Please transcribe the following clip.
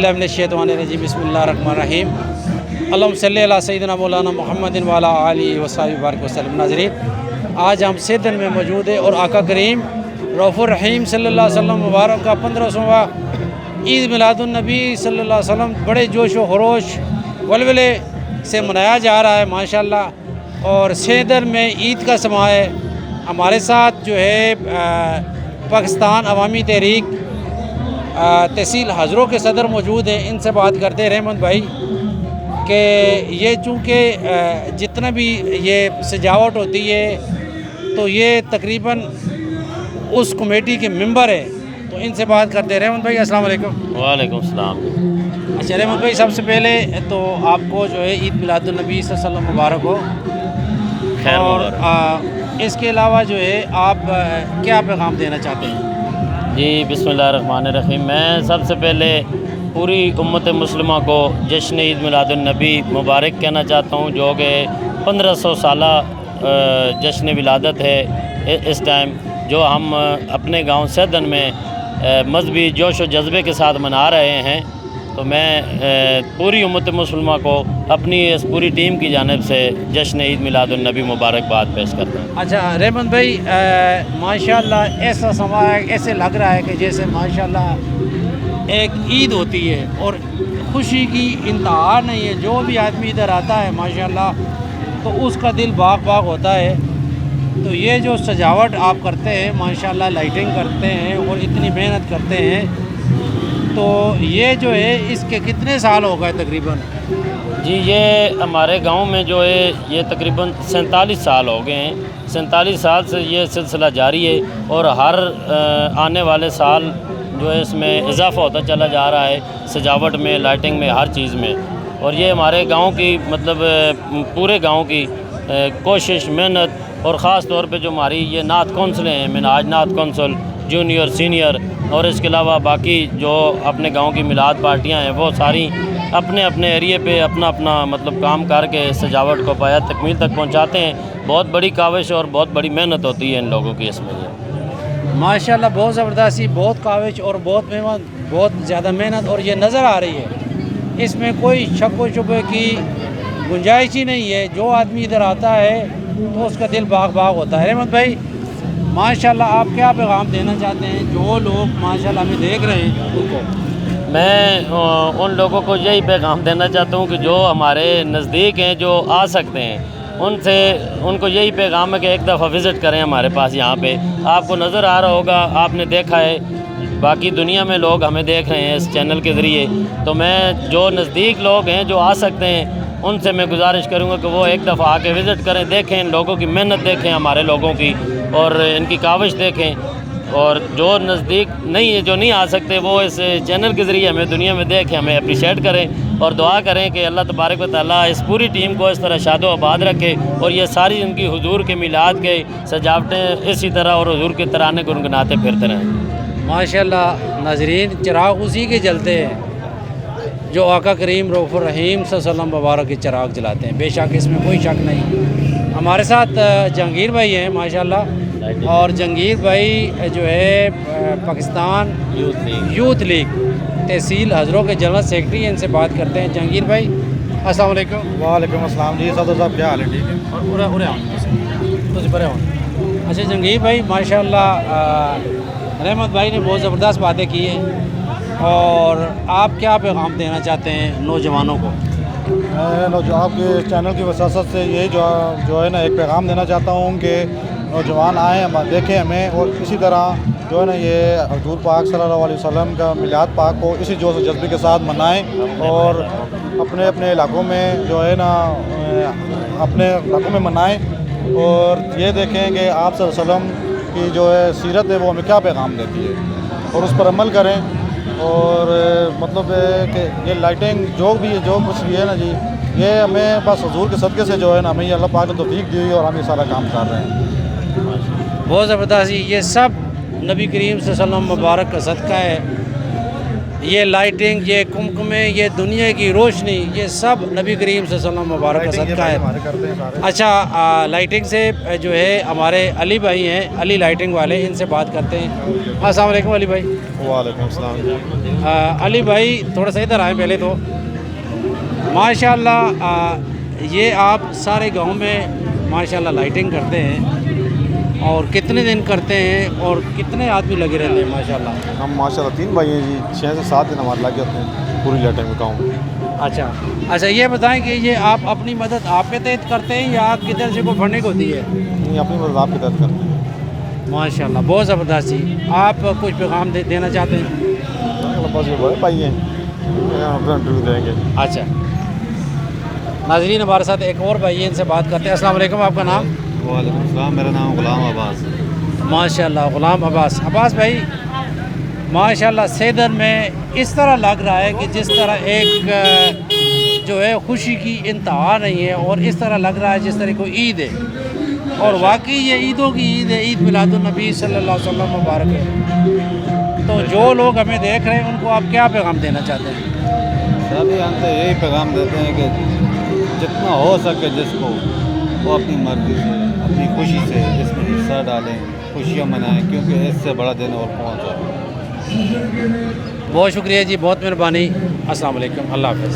बिल्लाहि मिनश्शैतानिर्रजीम बिस्मिल्लाहिर्रहमानिर्रहीम अल्लाहुम्मा सल्लि अला सय्यिदिना मौलाना मुहम्मदिन व अला आलिहि व सहाबिहि बारिक वसल्लम। नाज़रीन, आज हम सिद्धन में मौजूद है और आका करीम रऊफ़ुर रहीम सल्लल्लाहु अलैहि वसल्लम मुबारक का 1500वां ईद मिलादुन्नबी सल्लल्लाहु अलैहि वसल्लम बड़े जोश व खरोश वलवले से मनाया जा रहा है माशाअल्लाह। और सेदर में ईद का समा है। हमारे साथ जो है पाकिस्तान अवामी तहरीक तहसील हज़रों के सदर मौजूद हैं। इनसे बात करते हैं रहमत भाई कि ये चूँकि जितना भी ये सजावट होती है तो ये तकरीबन उस कमेटी के मेंबर है, तो इनसे बात करते हैं। रहमत भाई अस्सलाम वालेकुम। वालेकुम सलाम। अच्छा रहमत भाई, सबसे पहले तो आपको जो है ईद मिलादुन्नबी सल्लल्लाहु अलैहि वसल्लम मुबारक हो। खैर और इसके अलावा जो है आप क्या पैगाम देना चाहते हैं? जी बिस्मिल्लाहिर्रहमानिर्रहीम। मैं सबसे पहले पूरी उम्मत मुस्लिमा को जश्न ईद मिलादुन्नबी मुबारक कहना चाहता हूँ, जो कि 1500 साला जश्न विलादत है इस टाइम, जो हम अपने गांव सैदन में मजहबी जोश व जज्बे के साथ मना रहे हैं। तो मैं पूरी उम्मत मुस्लिमा को अपनी इस पूरी टीम की जानिब से जश्न ईद मिलादुन्नबी मुबारकबाद पेश करता हूँ। अच्छा रहमत भाई, माशाल्लाह ऐसा समा है, ऐसे लग रहा है कि जैसे माशाल्लाह एक ईद होती है और खुशी की इंतहा नहीं है। जो भी आदमी इधर आता है माशाल्लाह तो उसका दिल बाग बाग होता है। तो ये जो सजावट आप करते हैं माशाल्लाह, लाइटिंग करते हैं और इतनी मेहनत करते हैं, तो ये जो है इसके कितने साल हो गए तकरीबन? जी ये हमारे गांव में जो है ये तकरीबन 47 साल हो गए हैं। 47 साल से ये सिलसिला जारी है और हर आने वाले साल जो है इसमें इजाफ़ा होता चला जा रहा है, सजावट में, लाइटिंग में, हर चीज़ में। और ये हमारे गांव की मतलब पूरे गांव की कोशिश, मेहनत और ख़ास तौर पे जो हमारी ये नात कौंसलें हैं, मिनाज नात कौंसल जूनियर सीनियर, और इसके अलावा बाकी जो अपने गांव की मिलाद पार्टियां हैं, वो सारी अपने अपने एरिए पे अपना अपना मतलब काम करके सजावट को पाया तकमील तक पहुंचाते हैं। बहुत बड़ी काविश और बहुत बड़ी मेहनत होती है इन लोगों की इसमें। माशाल्लाह बहुत ज़बरदस्ती, बहुत काविश और बहुत ज़्यादा मेहनत, और ये नज़र आ रही है। इसमें कोई शक व शुबे की गुंजाइश ही नहीं है। जो आदमी इधर आता है तो उसका दिल बाग बाग होता है। रहमत भाई माशाल्लाह, आप क्या पैगाम देना चाहते हैं जो लोग माशाल्लाह हमें देख रहे हैं उनको? मैं उन लोगों को यही पैगाम देना चाहता हूँ कि जो हमारे नज़दीक हैं, जो आ सकते हैं, उनको यही पैगाम है कि एक दफ़ा विज़िट करें हमारे पास। यहाँ पे आपको नज़र आ रहा होगा, आपने देखा है, बाकी दुनिया में लोग हमें देख रहे हैं इस चैनल के ज़रिए। तो मैं जो नज़दीक लोग हैं जो आ सकते हैं उनसे मैं गुजारिश करूँगा कि वो एक दफ़ा आके विज़िट करें, देखें इन लोगों की मेहनत, देखें हमारे लोगों की और इनकी काविश देखें। और जो नज़दीक नहीं है, जो नहीं आ सकते, वो इस चैनल के ज़रिए हमें दुनिया में देखें, हमें अप्रिशिएट करें और दुआ करें कि अल्लाह तबारक व तआला इस पूरी टीम को इस तरह शादो आबाद रखे और ये सारी इनकी हुजूर के मिलाद के सजावटें इसी तरह और हुजूर के तराने गुनगुनाते फिरते रहें। माशाल्लाह नाज़रीन, चिराग उसी के जलते हैं जो आका करीम रऊफ़ुर रहीम सल्लल्लाहु अलैहि वसल्लम मुबारक के चिराग जलाते हैं। बेशक इसमें कोई शक नहीं। हमारे साथ जहांगीर भाई हैं माशाल्लाह, और जहांगीर भाई जो है पाकिस्तान यूथ लीग तहसील हज़रों के जनरल सेक्रेटरी हैं। इनसे बात करते हैं। जहांगीर भाई अस्सलाम वालेकुम। वालेकुम अस्सलाम जी। सदर साहब क्या हाल है? ठीक है। और उरे अच्छा जहांगीर भाई माशाल्लाह, रहमत भाई ने बहुत ज़बरदस्त बातें की हैं, और आप क्या पैगाम देना चाहते हैं नौजवानों को? मैं जो आपके चैनल की वसासत से यही जो है ना एक पैगाम देना चाहता हूँ कि नौजवान आएँ, हम देखें हमें, और इसी तरह जो है ना ये हजूर पाक सल्लल्लाहु अलैहि वसल्लम का मिलाद पाक को इसी जोश व जज्बे के साथ मनाएं और अपने अपने इलाकों में जो है ना अपने इलाकों में मनाएं, और ये देखें कि आप सल्लल्लाहु अलैहि वसल्लम की जो है सीरत है वो हमें क्या पैगाम देती है और उस पर अमल करें। और मतलब कि ये लाइटिंग जो कुछ भी है ना जी, ये हमें बस हुजूर के सदक़े से जो है ना हमें ये अल्लाह पाक ने तौफीक दी हुई और हम ये सारा काम कर रहे हैं। बहुत ज़बरदस्त। ये सब नबी करीम सल्लल्लाहु अलैहि वसल्लम मुबारक का सदका है। یہ لائٹنگ، یہ کمکمے، یہ دنیا کی روشنی، یہ سب نبی کریم صلی اللہ علیہ وسلم مبارک کا صدقہ ہے۔ ہمارے کرتے ہیں سارے۔ اچھا، لائٹنگ سے جو ہے ہمارے علی بھائی ہیں، علی لائٹنگ والے، ان سے بات کرتے ہیں۔ السلام علیکم علی بھائی۔ وعلیکم السلام۔ علی بھائی تھوڑا سا ادھر آئیں پہلے تو۔ ماشاءاللہ یہ آپ سارے گاؤں میں ماشاءاللہ لائٹنگ کرتے ہیں، اور کتنے دن کرتے ہیں اور کتنے آدمی لگے رہتے ہیں ماشاءاللہ؟ ہم ماشاءاللہ 3 بھائی ہیں جی، 6 سے 7 دن ہمارے لگ جاتے ہیں پوری لائٹنگ میں گاؤں میں۔ اچھا یہ بتائیں کہ یہ آپ اپنی مدد آپ کے تحت کرتے ہیں یا کدھر سے کوئی فنڈنگ ہوتی ہے؟ نہیں، اپنی مدد آپ کی طرف کرتے ہیں۔ ماشاءاللہ بہت زبردست جی۔ آپ کچھ پیغام دینا چاہتے ہیں؟ بس یہ بڑے بھائی ہیں، اپنا انٹرویو دیں گے۔ اچھا ناظرین، ہمارے ساتھ ایک اور بھائی ہیں، ان سے بات کرتے ہیں۔ السلام علیکم، آپ کا نام؟ وعلیکم السلام، میرا نام غلام عباس۔ ماشاءاللہ غلام عباس بھائی، ماشاءاللہ سیدن میں اس طرح لگ رہا ہے کہ جس طرح ایک جو ہے خوشی کی انتہا نہیں ہے، اور اس طرح لگ رہا ہے جس طرح کوئی عید ہے، اور واقعی یہ عیدوں کی عید ہے، عید میلاد النبی صلی اللہ علیہ وسلم مبارک ہے۔ تو جو لوگ ہمیں دیکھ رہے ہیں ان کو آپ کیا پیغام دینا چاہتے ہیں؟ سبھی ہم سے یہی پیغام دیتے ہیں کہ جتنا ہو سکے جس کو وہ اپنی مرضی سے، اپنی خوشی سے اس میں حصہ ڈالیں، خوشیاں منائیں، کیونکہ اس سے بڑا دن اور کون سا ہے۔ بہت شکریہ جی، بہت مہربانی۔ السلام علیکم، اللہ حافظ۔